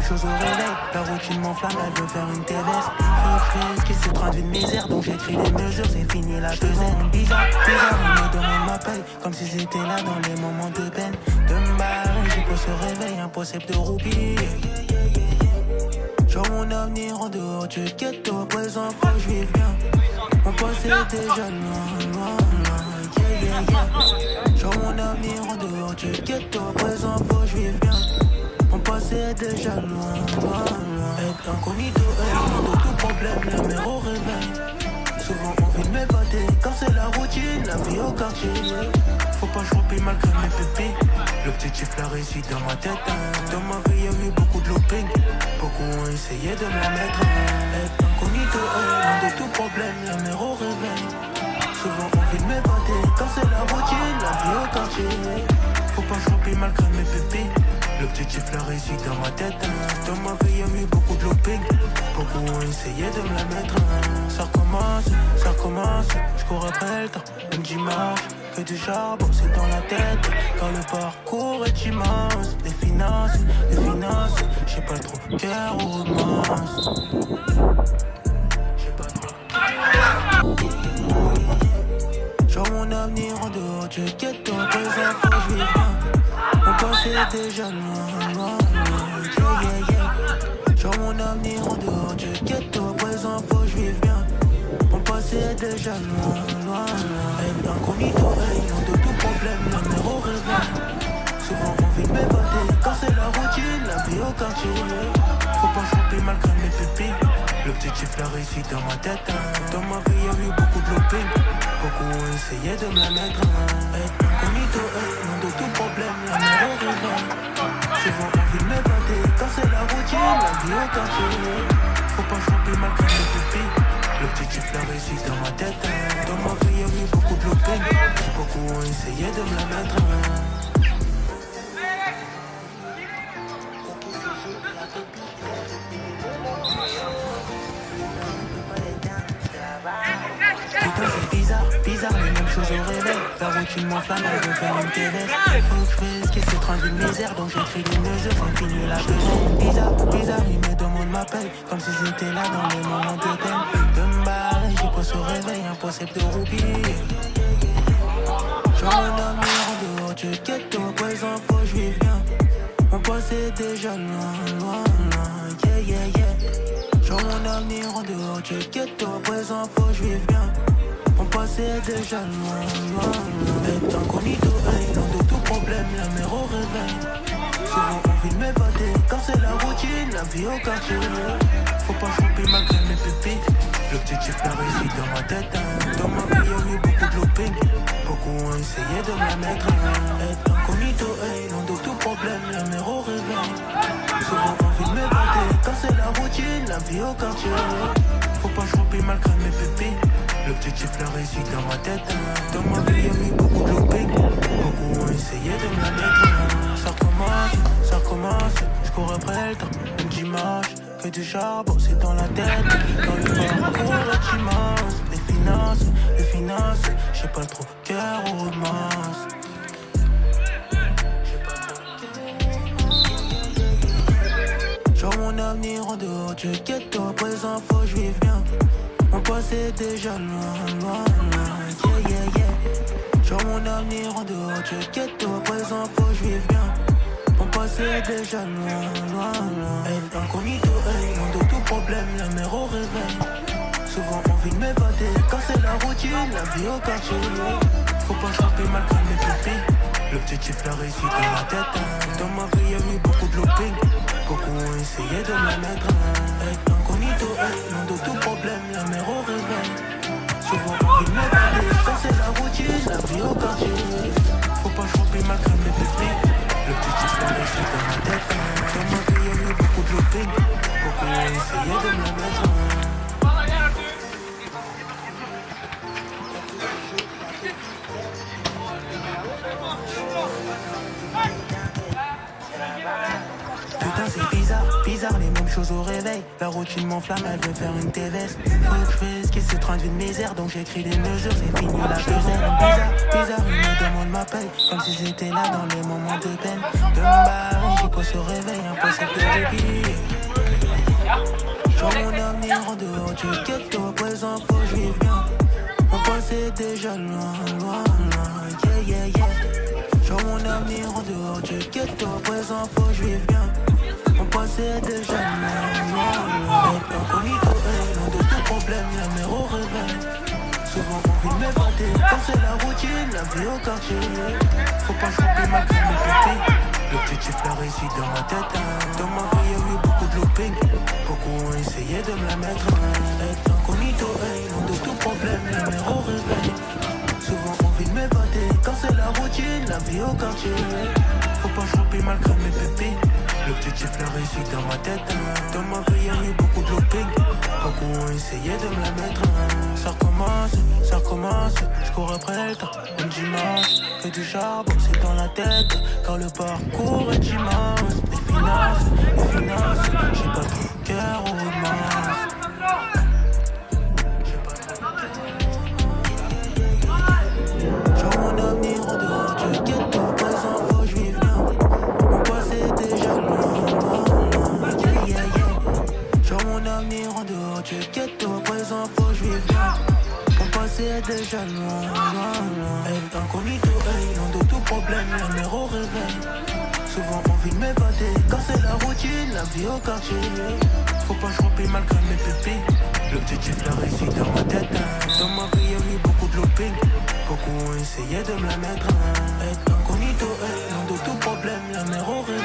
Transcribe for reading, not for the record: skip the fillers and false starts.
chose au réveil. La routine m'enflamme, elle veut faire une TVS. Fais qui se traduit de misère, donc j'écris des mesures, c'est fini la deuxième. Bizarre, il me demande ma paye, comme si j'étais là dans les moments de peine. De me barrer, j'ai pas ce réveil, impossible de roupiller. Sur mon avenir en dehors du ghetto, au présent faut que je vive bien. Mon passé est déjà loin, yeah. Sur mon avenir en dehors du ghetto, au présent faut que je vive bien. Mon passé est déjà loin. Être incognito, de tout problème, la mer au réveil. Souvent envie de m'évader, quand c'est la routine, la vie au quartier. Faut pas choper malgré mes pépés. Le petit chiffre la réussit dans ma tête. Dans ma vie y'a eu beaucoup de looping. Beaucoup ont essayé de me la mettre. Être incognito, loin de tout problème, la mer au réveil. Souvent envie de m'évader, quand c'est la routine, la vie au quartier. Faut pas choper malgré mes pépés. Le petit chiffre la réussit dans ma tête. Dans ma vie y'a eu beaucoup de looping. Beaucoup ont essayé de me la mettre. Ça recommence, je cours après le temps, même dimanche. Que du charbon, c'est dans la tête. Quand le parcours est immense. Les finances, j'ai pas trop cœur ou romance. J'ai pas trop. Sur mon avenir en dehors du ghetto, présent faut que je vive bien. Mon passé est déjà loin, yeah. Sur mon avenir en dehors du ghetto, présent faut que je vive bien. Mon passé est déjà loin. Être incognito, loin de tout problème, la mer au réveil. Souvent envie de m'évader, quand c'est la routine, la vie au quartier. Faut pas choper malgré mes pépés. Le petit chiffre la réussit dans ma tête. Dans ma vie y'a eu beaucoup de looping. Beaucoup ont essayé de me la mettre. Être incognito, loin de tout problème, la mer au réveil. Souvent envie de m'évader, quand c'est la routine, la vie au quartier. Faut pas choper malgré mes pépés. Le petit chiffre la réussit dans ma tête. Dans ma vie y'a eu beaucoup de looping. Beaucoup ont essayé de me la mettre. Putain c'est bizarre, les mêmes choses au réveil. La routine m'enflamme, elle veut faire une TVS. Faut que je fais ce qui se train d'une misère, donc j'écris des mesures, c'est fini la deuxième. Bizarre, il me demande ma paye, comme si j'étais là dans les moments de peine. De me barrer, j'ai pas ce réveil, impossible de roupiller. Sur mon avenir en dehors du ghetto, au présent faut que je vive bien. Mon passé est déjà loin, yeah. Sur mon avenir en dehors du ghetto, au présent faut que je vive bien. Mon passé est déjà loin. Être incognito, loin de tout problème, la mer au réveil. Souvent envie de m'évader, quand c'est la routine, la vie au quartier. Faut pas choper malgré mes pépés. Le petit chiffre la réussit dans ma tête. Dans ma vie y'a eu beaucoup de looping. Beaucoup ont essayé de me la mettre. Être incognito, loin de tout problème, la mer au réveil. Souvent envie de m'évader, quand c'est la routine, la vie au quartier. Faut pas choper malgré mes pépés. Le petit chiffre la réussit dans ma tête. Dans ma vie y'a eu beaucoup de looping. Beaucoup ont essayé de me la mettre. Ça recommence, je cours après le temps, même dimanche. Que du charbon, c'est dans la tête. Quand le parcours est immense. Les finances, j'ai pas trop cœur ou romance. Sur mon avenir en dehors du ghetto, au présent faut que je vive bien. Mon passé est déjà loin, yeah. Sur mon avenir en dehors du ghetto, au présent faut que je vive bien. Mon passé est déjà loin. Être incognito, loin de tout problème, la mer au réveil. Souvent envie de m'évader, quand c'est la routine, la vie au quartier. Faut pas choper malgré mes pépés. Le petit chiffre la réussit dans ma tête. Dans ma vie y'a eu beaucoup de looping. Beaucoup ont essayé de me la mettre. Être incognito, loin de tout problème, la mer au réveil. Souvent envie de m'évader, quand c'est la routine, la vie au quartier. Faut pas choper malgré mes pépés. Le petit chiffre la réussit dans ma tête. Dans ma vie y'a eu beaucoup de looping. Beaucoup ont essayé de me la mettre. Putain c'est bizarre, bizarre, les mêmes choses au réveil. La routine m'enflamme, elle veut faire une TVS. Faut que je fasse qui ce train de vie de misère, donc j'écris des mesures, c'est fini la deuxième. Bizarre, il me demande ma paye, comme si j'étais là dans les moments de peine. De me barrer, j'ai quoi se réveil, impossible de répit. Sur mon avenir en dehors du ghetto, au présent faut que je vive bien. Mon passé est déjà loin, loin, loin, yeah, yeah, yeah. Sur mon avenir en dehors du ghetto, au présent faut que je vive bien. Mon passé est déjà loin, loin, loin. Incognito, loin de tout problème, la mer au réveil. Souvent envie de m'évader, quand c'est la routine, la vie au quartier. Faut pas choper ma crème et pépé. L'objectif la réussite dans ma tête, dans ma vie y'a eu beaucoup de looping. Beaucoup ont essayé de me la mettre. Être incognito, loin de tout problème, la mer au réveil. Souvent envie de m'évader, quand c'est la routine, la vie au quartier. Faut pas choper ma crème et pépé. L'objectif la réussite dans ma tête, dans ma vie y'a eu beaucoup de looping. Beaucoup ont essayé de me la mettre. Ça recommence, je cours après le temps, un dimanche. Que du charbon, c'est dans la tête. Car le parcours est immense. Les finances, j'ai pas de cœur au romance. Sur mon avenir en dehors du ghetto, présent faut que je vive bien. Mon passé est déjà loin, loin, yeah, yeah, yeah. Sur mon avenir en dehors du ghetto, présent faut que je vive bien. Mon passé est déjà loin, loin, loin. Elle incognito, loin de tout problème, la mer au réveil. Souvent envie de m'évader, quand c'est la routine, la vie au quartier. Faut pas choper malgré mes pépés. L'objectif la réussite dans ma tête. Dans ma vie y'a eu beaucoup de looping. Beaucoup ont essayé de me la mettre. Être incognito, loin de tout problème, la mer au réveil.